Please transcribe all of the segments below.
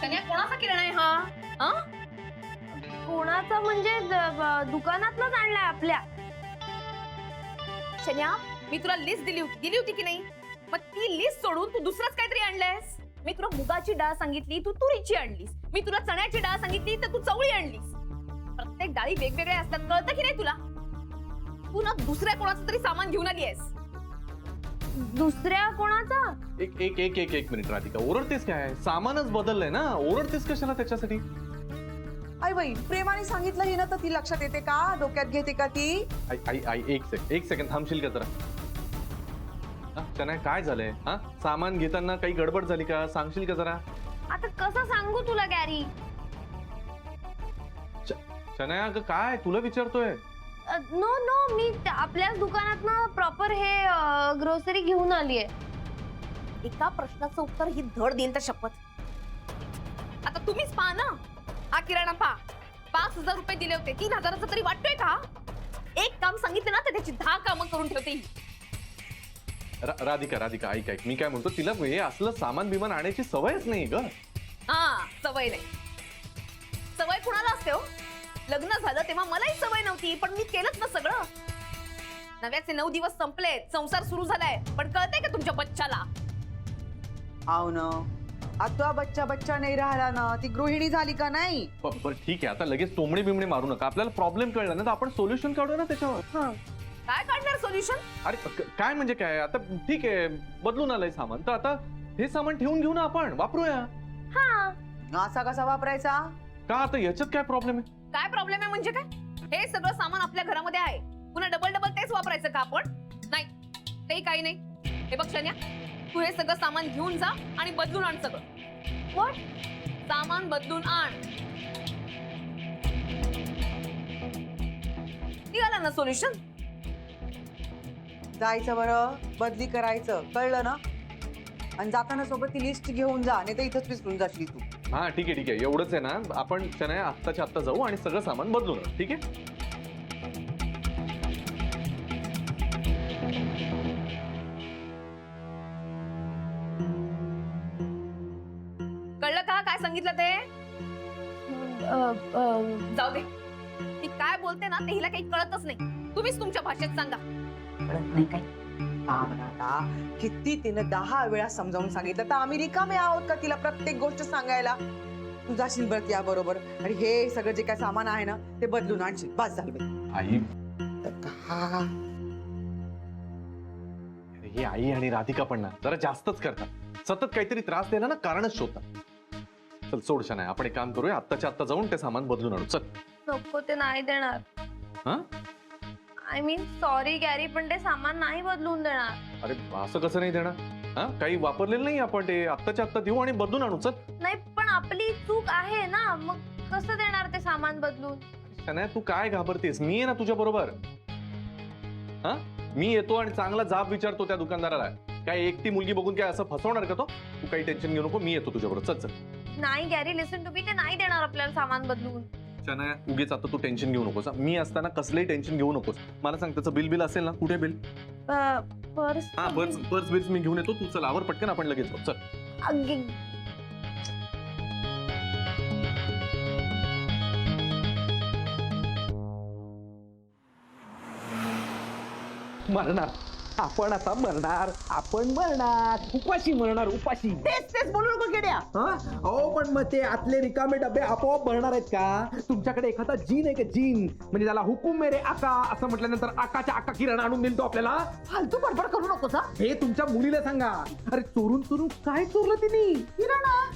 कन्या कोणाचा किराणा आहे हा? कोणाचा म्हणजे दुकानातनच आणलाय आपल्या. शन्या, मी तुला लिस्ट दिली होती की नाही? मग ती लिस्ट सोडून तू दुसरंच काहीतरी आणलंयस. मी तुला मुगाची डाळ सांगितली, तू तुरीची आणलीस. मी तुला चण्याची डाळ सांगितली तर तू चवळी आणलीस. प्रत्येक डाळी वेगवेगळ्या असतात, कळतं की नाही तुला? तू ना दुसऱ्या कोणाचं तरी सामान घेऊन आली आहेस. दुसऱ्या कोणाचा? एक मिनिट राधिका, ओरडतेस काय? सामानच बदललंय ना, ओरडतेस कशाला त्याच्यासाठी? आई बाई, प्रेमाने सांगितलं ही ना तर ती लक्षात येते का? डोक्यात घेते का ती? आई एक सेकंड थांबशील का जरा? चना काय झालंय? सामान घेताना काही गडबड झाली का? सांगशील का जरा? आता कसं सांगू तुला गॅरी? चना काय तुला विचारतोय? नो मी आपल्याच दुकानातनं प्रॉपर हे ग्रोसरी घेऊन आलीये. एका प्रश्नाचं उत्तर ही धड देईल तर शपथ. आता तुम्हीच पहा ना, हा किराणा पहा. 5,000 रुपये दिले होते, 3,000चा तरी वाटतोय का? एक काम सांगितलं ना तर त्याची 10 कामं करून ठेवते ही. राधिका ऐक मी काय म्हणतो, तिला हे असलं सामान बिमान आणायची सवयच नाही ग. सवय नाही. सवय कुणाला असते हो? लग्न झालं तेव्हा मलाही सवय नव्हती, पण मी केलंच ना सगळं. नव्याचे 9 दिवस संपलेत, संसार सुरू झालाय, पण कळतंय का तुमच्या बच्चाला? आव ना, आता बच्चा नाही राहिला ना, ती गृहिणी झाली का नाही? बरं ठीक आहे, आता लगेच तोंबडी बिमडी मारू नका. आपल्याला प्रॉब्लेम कळला ना तर आपण सोल्युशन काढू ना त्याच्यावर. काय काढणार सोल्युशन? अरे काय म्हणजे काय? आता ठीक आहे, बदलून आलंय सामान, तर आता हे सामान ठेवून घेऊ ना, आपण वापरूया. असा कसा वापरायचा? का आता याच्यात काय प्रॉब्लेम आहे? काय प्रॉब्लेम आहे म्हणजे काय? हे सगळं सामान आपल्या घरामध्ये आहे, पुन्हा डबल तेच वापरायचं का आपण? नाही, ते काही नाही. हे बघ शन्या, तू हे सगळं सामान घेऊन जा आणि बदलून आण सगळं. What? सामान बदलून आण. निघाला ना सोल्युशन? जायचं बरं, बदली करायचं, कळलं ना? आणि जाताना सोबत ती लिस्ट घेऊन जा, नाही तर इथंच विसरून जाशील तू. हा ठीक आहे, एवढंच आहे ना. आपण शनाया आत्ताच्या आत्ता जाऊ आणि सगळं सामान बदलून आणू, ठीक आहे? कळलं का काय सांगितलं ते? जाऊ दे, ती काय बोलते ना ते हिला काही कळतच नाही. तुम्हीच तुमच्या भाषेत सांगा. कळत नाही काय? किती तिने 10 वेळा समजावून सांगितलं, तर आम्ही रिकामे आहोत का तिला प्रत्येक गोष्ट सांगायला? तू जाशील बरं त्या बरोबर आणि हे सगळं जे काय सामान आहे ना ते बदलून आणशील. बस झालं बाई. आई, हे आई आणि राधिका पण ना जरा जास्तच करतात. सतत काहीतरी त्रास द्यायला ना कारणच शोधतात. चल सोड शनाया, आपण एक काम करूया, आत्ताच्या आत्ता जाऊन ते सामान बदलून आणू. चल. नको, ते नाही देणार. आय मीन सॉरी गॅरी, पण ते सामान नाही बदलून देणार. अरे असं कसं नाही देणार? काही वापरलेलं नाही आपण, ते आत्ताच्या आत्ता देऊ आणि बदलून आणू. चल. नाही, पण आपली चूक आहे ना, मग कसं देणार ते सामान बदलून? शनाया तू काय घाबरतेस? मी आहे ना तुझ्या बरोबर. मी येतो आणि चांगला जाब विचारतो त्या दुकानदाराला. काय एकटी मुलगी बघून काय असं फसवणार का तो? तू काही टेन्शन घेऊ नको, मी येतो तुझ्या बरोबर. चल. नाही गॅरी, लिसन टू मी, ते नाही देणार आपल्याला सामान बदलून. शनाया उगीच आता तू टेन्शन घेऊ नकोस. मी असताना कसलंही टेन्शन घेऊ नकोस. मला सांग, त्याचं बिल असेल ना? कुठे बिल? पर्स. पर्स बिल्स मी घेऊन येतो. तू चल, आवर पटकन, आपण लगेच जाऊ. चल. मरणार आपण, आता मरणार आपण, मरणार उपाशी, मरणार उपाशी. तेच बोलू नको किड्या. अहो पण मग ते आतले रिकामे डबे आपोआप भरणार आहेत का? तुमच्याकडे एखादा जीन आहे का? जीन म्हणजे त्याला हुकुम मेरे आका असं म्हटल्यानंतर आकाच्या आका किराणा आणून देईल तो आपल्याला. फालतू बडबड करू नकोस. हे तुमच्या मुलीला सांगा. अरे चोरून काय चोरलं तिने? किराणा.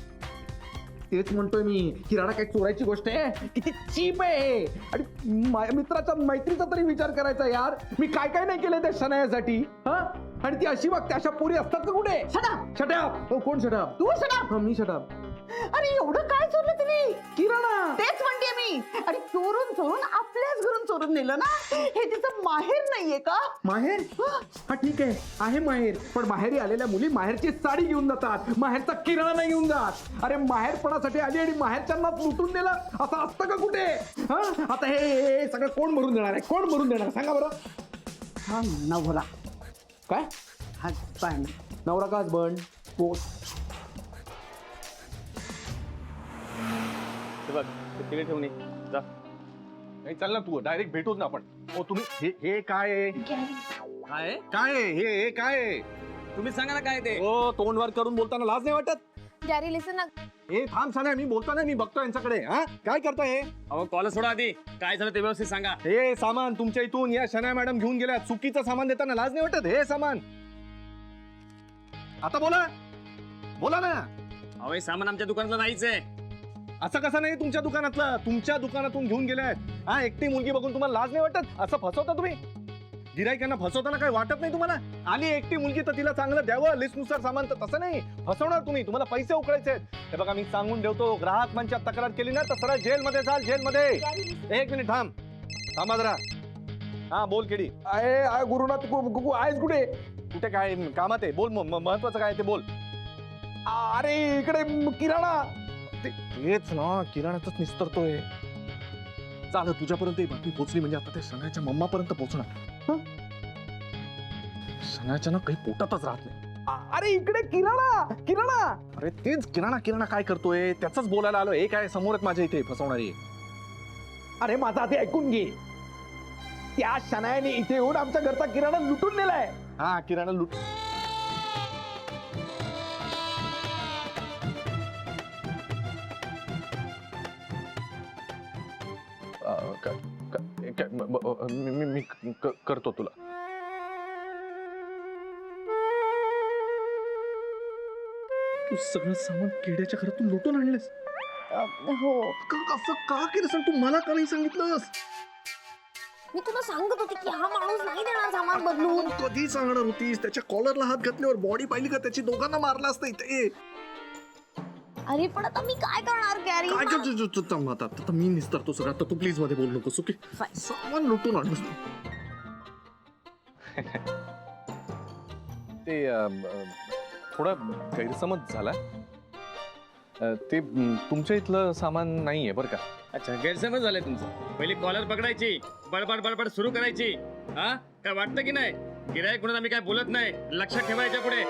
तेच म्हणतोय मी, किराणा काही चोरायची गोष्ट आहे? किती चीप आहे. आणि माझ्या मित्राच्या मैत्रीचा तरी विचार करायचा यार. मी काय नाही केलं त्या शनायासाठी. आणि ती अशी वागते. अशा पोरी असतात का कुठे? शटअप. कोण शटअप? तू शटअप. मी शटअप. अरे एवढं काय चोरलं तिने? किराणा. तेच म्हणते मी. आणि चोरून आपल्याच घरून चोरून नेलं ना. हे तिचं माहेर नाहीये का? माहेर? हा ठीक आहे माहेर. पण माहेरी आलेल्या मुली माहेरची साडी घेऊन जातात, माहेरचा किराणा नाही घेऊन जात. अरे माहेरपणासाठी आली आणि माहेरच्यांना लुटून दिलं असं असतं का कुठे? आता हे सगळं कोण भरून देणार आहे? कोण भरून देणार सांगा बरं? हा नवरा. काय? हजबंड. नवरा का हजबंड? पोस्ट. बघ तिकडे ठेवून ये. जा. नाही चल ना तू डायरेक्ट भेटूच ना आपण. ओ तुम्ही हे काय आहे? काय काय आहे? हे काय आहे? तुम्ही सांगा ना काय ते. ओ तोंड वर करून बोलताना लाज नाही वाटत? गॅरी लिसन ना. ए थांब सान्या, मी बोलतो ना, मी बघतो यांच्याकडे. हा काय करताय? अहो कॉल सोडा आधी. काय झालं ते व्यवस्थित सांगा. हे सामान तुमच्या इथून या शनाया मॅडम घेऊन गेल्या. चुकीचं सामान देताना लाज नाही वाटत? हे सामान आता बोला बोला ना. अहो हे सामान आमच्या दुकानातलं नाहीच आहे. असं कसं नाही तुमच्या दुकानातलं? तुमच्या दुकानातून घेऊन गेल्यात. हा एकटी मुलगी बघून तुम्हाला लाज नाही वाटत? असं फसवता तुम्ही गिरायकांना? फसवताना काही वाटत नाही तुम्हाला? आली एकटी मुलगी तर तिला चांगलं द्यावं लिस्ट नुसार सामान. तर तसं नाही फसवणार तुम्ही. तुम्हाला पैसे उकळायचे आहेत. हे बघा मी सांगून ठेवतो, ग्राहक मंचात तक्रार केली ना तर सरळ जेलमध्ये जाल. जेलमध्ये. एक मिनिट थांबा जरा. हा बोल केडी. आहे गुरुनाथ आहेस कुठे? कुठे काय कामात आहे? बोल महत्वाचं काय ते बोल. अरे इकडे किराणा. तेच ना किराणाच निस्तरतोय. चाल तुझ्यापर्यंत ही बातमी पोहोचली म्हणजे आता ते सनाच्या मम्मापर्यंत पोहोचणार. सनाच्या ना काही पोटातच राहत नाही. अरे इकडे किराणा. अरे तेच किराणा काय करतोय त्याच बोलायला आलो. हे काय समोर आहेत माझ्या इथे फसवणारी. अरे माझा आधी ऐकून घे. त्या शनायाने इथे येऊन आमच्या घरचा किराणा लुटून नेलाय. हा किराणा लुट. मी करतो तुला. तू सगळं सामान केड्याच्या घरातून लुटून आणलंस? हो असं का केलं सांग? तू मला का नाही सांगितलंस? मी तुला सांगत होती की हा माणूस नाही देणार सामान बदलून. कधी सांगणार होतीस? त्याच्या कॉलरला हात घातल्यावर बॉडी पाहिली का त्याची? दोघांना मारला असतं इथे. अरे पण आता मी काय करणार गॅरी? काय करतो आता मी निस्तरतो सगळं. आता तू प्लीज मध्ये बोल नकोस. ओके सामान लुटून आणलंस ते थोडा गैरसमज झाला. ते तुमच्या इथलं सामान नाहीये बरं का? अच्छा गैरसमज झालाय तुमचं. पहिली कॉलर पकडायची, बडबड सुरू करायची. हा काय वाटतं की नाही? गिरायक म्हणून आम्ही काय बोलत नाही. लक्षात ठेवायच्या पुढे.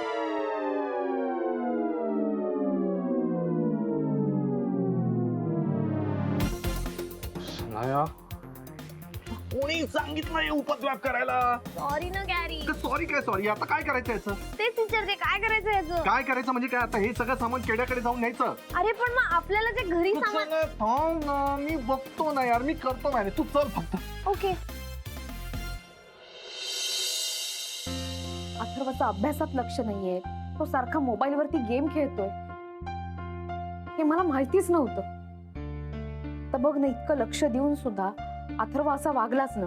कोणी सांगितलं उपद्व्याप करायला? सॉरी ना गॅरी. सॉरी काय सॉरी? आता काय करायचं याचं? तेच विचारते काय करायचं याचं. काय करायचं म्हणजे काय? आता हे सगळं सामान केड्याकडे जाऊन न्यायचं? अरे पण मग आपल्याला जे घरी तू सामान. चल थांब ना, मी बघतो ना यार, मी करतो मॅनेज. तू चल फक्त. ओके. अथर्वचा अभ्यासात लक्ष नाहीये. तो सारखा मोबाईल वरती गेम खेळतोय. हे मला माहितीच नव्हतं. तर बघ ना, इतकं लक्ष देऊन सुद्धा अथर्व असा वागलाच ना.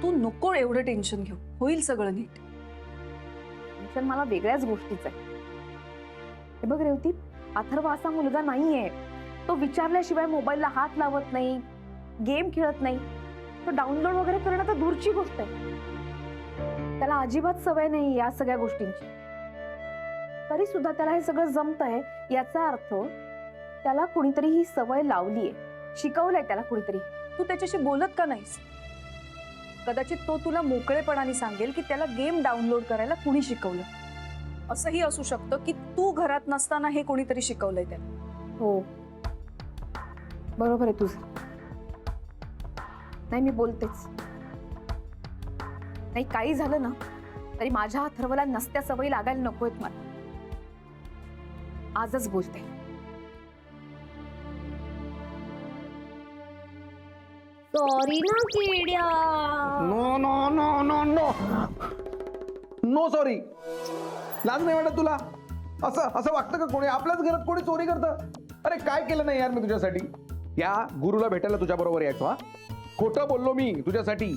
तू नको एवढं टेन्शन घेऊ. होईल सगळं नीट. टेन्शन मला वेगळ्याच गोष्टीच आहे. हे बघ रेवती, अथर्व असा मुलगा नाहीये. तो विचारल्याशिवाय मोबाईलला हात लावत नाही, गेम खेळत नाही. तो डाउनलोड वगैरे करणं तर दूरची गोष्ट आहे. त्याला अजिबात सवय नाही या सगळ्या गोष्टींची. तरी सुद्धा त्याला हे सगळं जमतंय. याचा अर्थ त्याला कुणीतरी ही सवय लावलीये, शिकवलंय त्याला कुणीतरी. तू त्याच्याशी बोलत का नाहीस? कदाचित तो तुला मोकळेपणाने सांगेल की त्याला गेम डाउनलोड करायला कुणी शिकवलं. असंही असू शकतं की तू घरात नसताना हे कोणीतरी शिकवलंय त्याला. हो बरोबर आहे तुझं. नाही मी बोलतेच. नाही काही झालं ना तरी माझ्या अथर्वला नसत्या सवयी लागायला नकोयत मला. आजच बोलते. सॉरी ना किड्या. No no no no no no sorry. लाज नाही वाटत तुला? असं वागतं का कोणी? आपल्याच घरात कोणी चोरी करतं? अरे काय केलं नाही यार मी तुझ्यासाठी? या गुरुला भेटायला तुझ्या बरोबर यायचो. हा खोटं बोललो मी तुझ्यासाठी.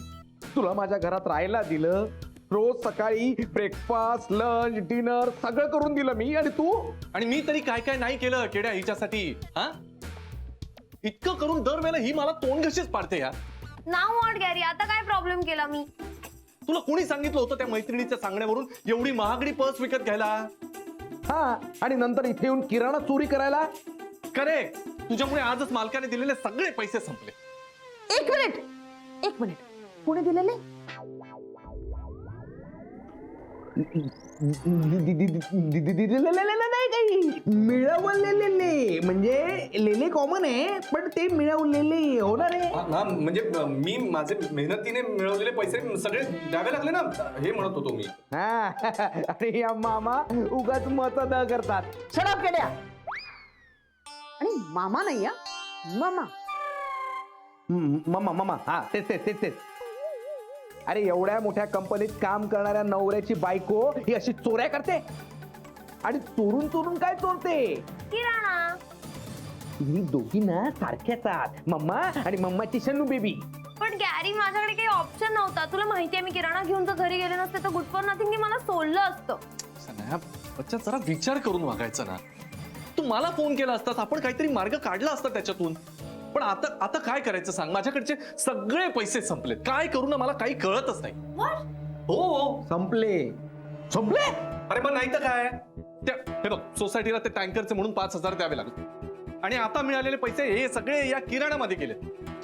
तुला माझ्या घरात राहायला दिलं. रोज सकाळी ब्रेकफास्ट, लंच, डिनर सगळं करून दिलं मी. आणि तू? आणि मी तरी काय काय नाही केलं केड्या हिच्यासाठी? हा इतकं करून दरवेळेला ही मला तोंड घशीच पाडते यार. नाव वॉट गॅरी, आता काय प्रॉब्लेम केला मी? तुला कोणी सांगितलं होतं त्या मैत्रिणीच्या सांगण्यावरून एवढी महागडी पर्स विकत घ्यायला? हा आणि नंतर इथे येऊन किराणा चोरी करायला? करेक्ट. तुझ्यामुळे आजच मालकाने दिलेले सगळे पैसे संपले. एक मिनिट. कोणी दिलेले? नाही काही मिळवलेले म्हणजे लेले कॉमन आहे पण ते मिळवलेले होणार आहे. हा म्हणजे मी माझे मेहनतीने मिळवलेले पैसे सगळे द्यावे लागले ना, हे म्हणत होतो मी. हा, अरे या मामा उगाच मत न करतात. शराब केल्या आणि मामा नाही या मामा. मामा मामा हा तेच तेच तेच तेच. अरे एवढ्या मोठ्या कंपनीत काम करणाऱ्या नवऱ्याची बायको ही अशी चोऱ्या करते आणि चोरून चोरून काय चोरते. किराणा. ही दोघी ना सारख्याच आहात, मम्मा आणि मम्माची शनू बेबी. पण गॅरी माझ्याकडे काही ऑप्शन नव्हता. तुला माहितीये मी किराणा घेऊन जर घरी गेले नसते तर गुड फॉर नथिंगने मला सोडलं असतं. सनाया, बच्चा जरा विचार करून वागायचं ना. तू मला फोन केला असतास, आपण काहीतरी मार्ग काढला असता त्याच्यातून. पण आता आता काय करायचं सांग. माझ्याकडचे सगळे पैसे संपलेत, काय करू ना मला काही कळतच नाही. हो संपले संपले. अरे मग नाही तर काय. हे बघ, सोसायटीला ते टँकरचे म्हणून 5,000 द्यावे लागले आणि आता मिळालेले पैसे हे सगळे या किराणामध्ये गेले.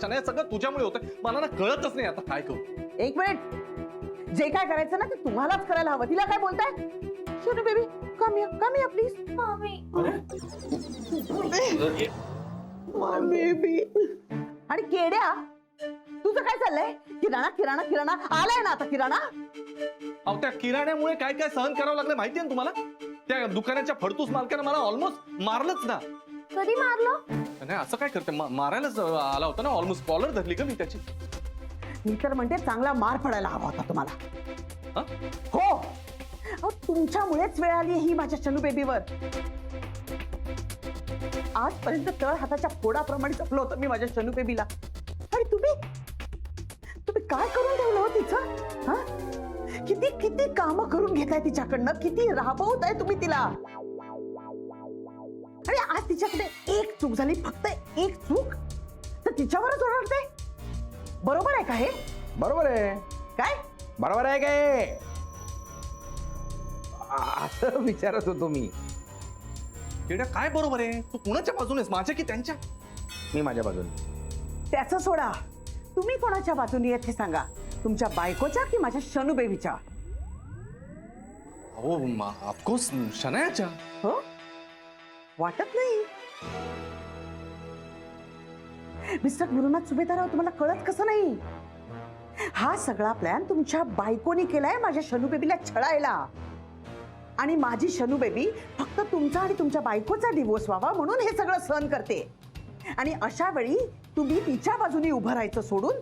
सनाया, सगळं तुझ्यामुळे होतं. मला ना कळतच नाही आता काय करू. एक मिनिट, जे काय करायचं ना ते तुम्हालाच करायला हवं. तिला काय बोलताय. शनू बेबी कम या प्लीज. मामी. बेबी आणि केड्या तुझं काय चाललंय. किराणा किराणा किराणा आलाय ना आता किराणा. अहो, त्या किराण्यामुळे काय काय सहन करावं लागलं माहितीये ना तुम्हाला. त्या दुकानाच्या फडतूस मालकाने मला ऑलमोस्ट मारलंच ना. कधी मारलं. नाही असं काय करते, मारायलाच आला होता ना. ऑलमोस्ट कॉलर धरली का मी त्याची. मी तर म्हणते चांगला मार पडायला हवा होता तुम्हाला. हा? हो अहो, तुमच्यामुळेच वेळ आली ही माझ्या शनू बेबीवर. आजपर्यंत तळ हाताच्या फोडाप्रमाणे जपलं होतं मी माझ्या शनू बेबीला. आणि तुम्ही तुम्ही काय करून ठेवलं हो तिचं. हा? किती किती कामं करून घेताय तिच्याकडनं, किती राबवताय तुम्ही तिला. आणि आज तिच्याकडे एक चूक झाली, फक्त एक चूक, तर तिच्यावरच ओरडते. बरोबर आहे का हे. बरोबर आहे. काय बरोबर आहे काय. असं विचारत होतो मी. केड्या, काय बरोबर आहे. तू कुणाच्या बाजूने आहेस, माझ्या की त्यांच्या. मी माझ्या बाजूने. त्याचं सोडा, तुम्ही कोणाच्या बाजूने आहेत हे सांगा. तुमच्या बायकोच्या की माझ्या शनू बेबीच्या. हो ऑफकोर्स शनायाच्या. हो वाटत नाही. मिस्टर गुरुनाथ सुभेदारराव, तुम्हाला कळत कसं नाही. हा सगळा प्लॅन तुमच्या बायकोनी केलाय माझ्या शनू बेबीला छळायला. आणि माझी शनू बेबी फक्त तुमचा आणि तुमच्या बायकोचा डिवोर्स व्हावा म्हणून हे सगळं सहन करते. आणि अशा वेळी तुम्ही तिच्या बाजूने उभं राहायचं सोडून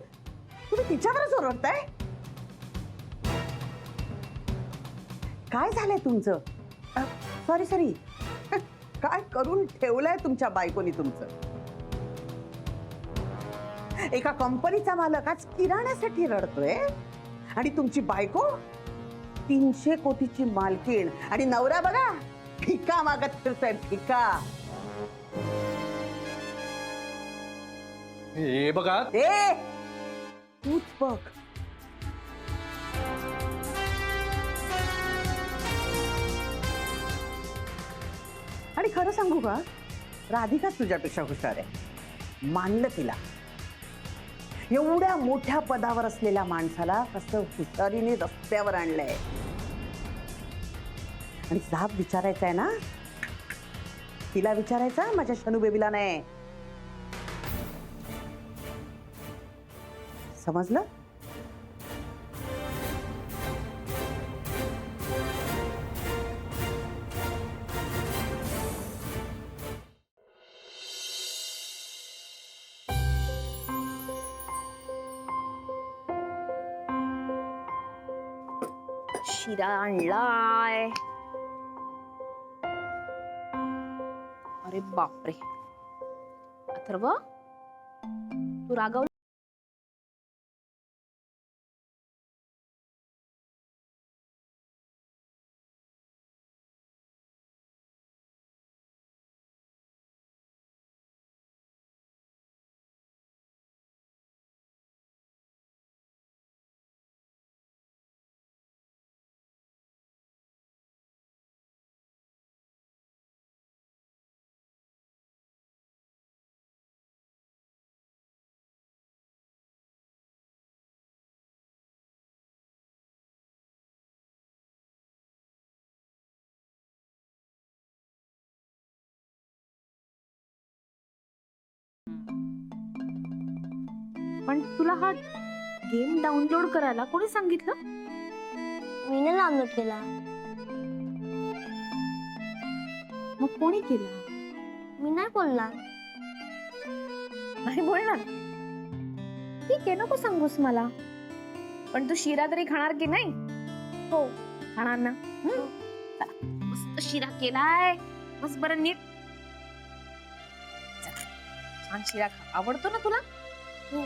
तुम्ही तिच्यावरच ओरडताय. काय झालंय तुमचं. सॉरी काय करून ठेवलंय तुमच्या बायकोनी तुमचं. एका कंपनीचा मालक आज किराण्यासाठी रडतोय आणि तुमची बायको 300 कोटीची मालकीण आणि नवरा बघा फिका मागत फिरतोय. फिका. हे बघा, ए तूच बघ. आणि खरं सांगू का, राधिकाच तुझ्यापेक्षा हुशार आहे. मानलं तिला. एवढ्या मोठ्या पदावर असलेल्या माणसाला कसं हुशारीने रस्त्यावर आणलंय. आणि जाब विचारायचा आहे ना, तिला विचारायचा, माझ्या शनू बेबीला नाही. समजलं. शिरा आणलाय. अरे बापरे. अथर्व, तू रागव पण तुला हा गेम डाउनलोड करायला कोणी सांगितलं? मीने डाउनलोड केला. मग कोणी केलं? मी नाही बोलला. नाही बोलणार. ठीक आहे, नको सांगूस मला. पण तू शिरा तरी खाणार की नाही? हो. खाणार ना? चला, मस्त शिरा केलाय. मस्त बरं नीट. चला, छान शिरा खा. आवडतो ना तुला? हो.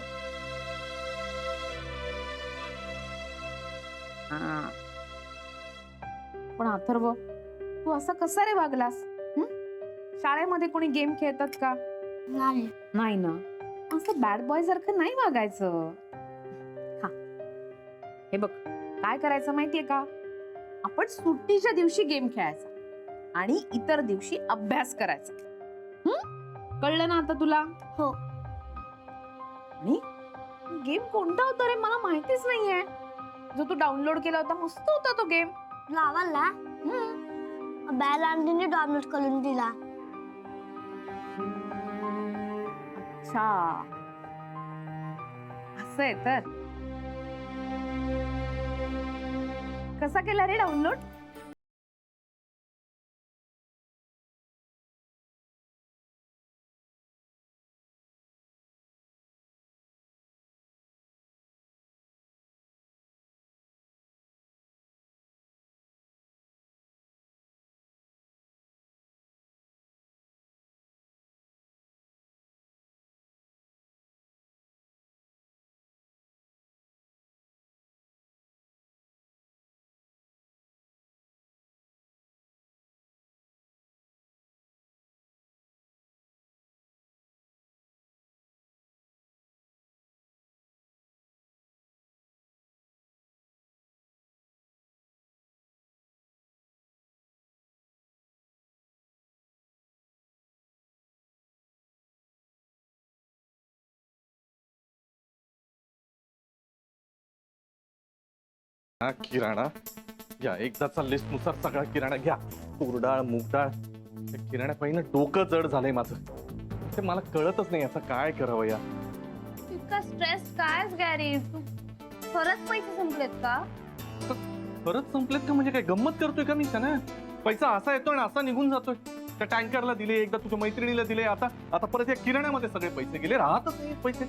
हा. पण अथर्व, तू असं कसं रे वागलास? शाळेमध्ये कोणी गेम खेळतात का? नाही. नाही ना. असं बॅड बॉय सारखं नाही वागायचं. हा, हे बघ, काय करायचं माहितीये का? आपण सुट्टीच्या दिवशी गेम खेळायचा आणि इतर दिवशी अभ्यास करायचा. कळलं ना आता तुला? हो. आणि गेम कोणता होता रे? मला माहितीच नाहीये. जो तू डाउनलोड केला होता, मस्त होता तो गेम. लावाला बॅल आंटीने डाउनलोड करून दिला. अच्छा, असं आहे तर. कसा केला रे डाउनलोड? हा किराणा या एकदाचा लिस्ट नुसार सगळा किराणा घ्या. तूरडाळ, मूगडाळ. किराणा पाहिजे डोकं जड झालंय माझं. ते मला कळतच नाही असं काय करावं या. इतका स्ट्रेस काय गॅरी? तू खरंच पैसे संपलेत का? परत संपलेत का? म्हणजे काय गंमत करतोय का मी? ना पैसा असा येतोय आणि असा निघून जातोय. त्या टँकरला दिले, एकदा तुझ्या मैत्रिणीला दिले, आता परत या किराण्यामध्ये सगळे पैसे गेले. राहतच नाही पैसे.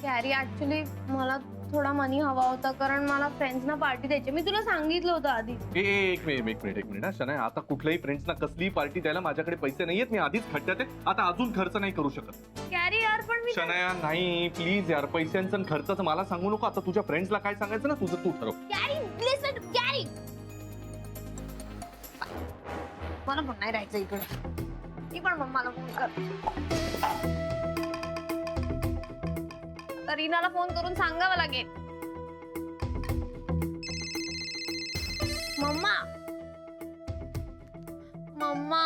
गॅरी, ऍक्च्युली मला थोडा मनी हवा होता, कारण मला फ्रेंड्सना पार्टी द्यायची. मी तुला सांगितलं होतं आधी. एक मिनिट हा शनाय. आता कुठल्याही फ्रेंड्सना कसलीही पार्टी द्यायला माझ्याकडे पैसे नाहीयेत. मी आधीच खड्ड्यात आहे. आता अजून खर्च नाही करू शकत. गॅरी यार, पण मी शनाया नाही, प्लीज यार. पैशांचं आणि खर्चाचं मला सांगू नको. आता तुझ्या फ्रेंड्सला काय सांगायचं ना, तुझं तू ठरव. गॅरी, लिसन गॅरी. मला पण नाही राहायचं इकडे. मी पण मम्माला फोन कर. तर रीनाला फोन करून सांगावं लागेल. मम्मा, मम्मा.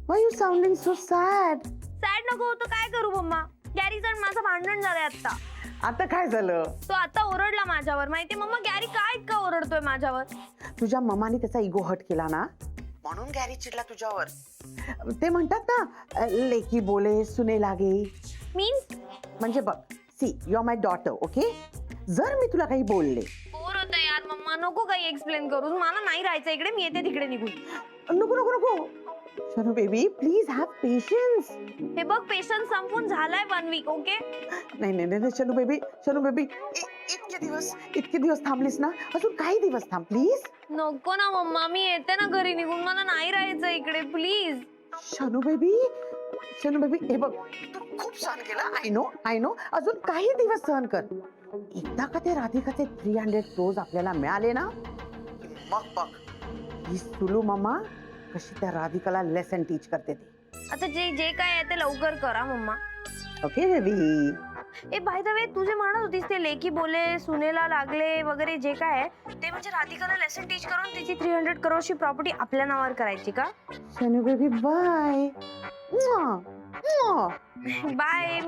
Why are you sounding so sad? Sad नको होतं, काय करू मम्मा? गॅरी जण माझं भांडण झालंय आता. आता काय झालं? तो आता ओरडला माझ्यावर. माहितीये मम्मा, गॅरी काय इतका ओरडतोय माझ्यावर? तुझ्या मम्माने त्याचा इगो हट केला ना, म्हणून गॅरी चिडला तुझ्यावर. ते म्हणतात ना, लेकी बोले सुने लागे. मीन्स म्हणजे बघ, see you are my daughter, okay? जर मी तुला काही बोलले, बोर होतं यार मम्मा. नको काही एक्सप्लेन करू. मला नाही राहायचं इकडे. मी येते तिकडे निघून. नको नको नको. Shanu baby, please have patience. हे बघ, पेशन्स संपून झालाय 1 वीक, ओके? नाही नाही नाही शनू बेबी, इतके दिवस थांबलीस ना, अजून काही दिवस थांब प्लीज. नको ना मम्मा, मी येते ना घरी निघून. मला नाही राहायचं इकडे, प्लीज. शनू बेबी, हे बघ, तू खूप सहन केला. I know. अजून काही दिवस सहन कर. एकदा का ते राधिकाचे 300 क्रोज आपल्याला मिळाले ना, मग बघ ही सुलू मामा कशी त्या राधिकाला लेसन टीच करते ते. आता जे काय आहे ते लवकर करा मम्मा. Okay baby. ए बाय द वे, तू जे म्हणत होतीस ते लेकी बोले सुनेला लागले वगैरे जे काय आहे ते, म्हणजे राधिकाला लेसन टीच करून तिची 300 करोडची प्रॉपर्टी आपल्या नावावर करायची का? Shanu baby bye. बाय.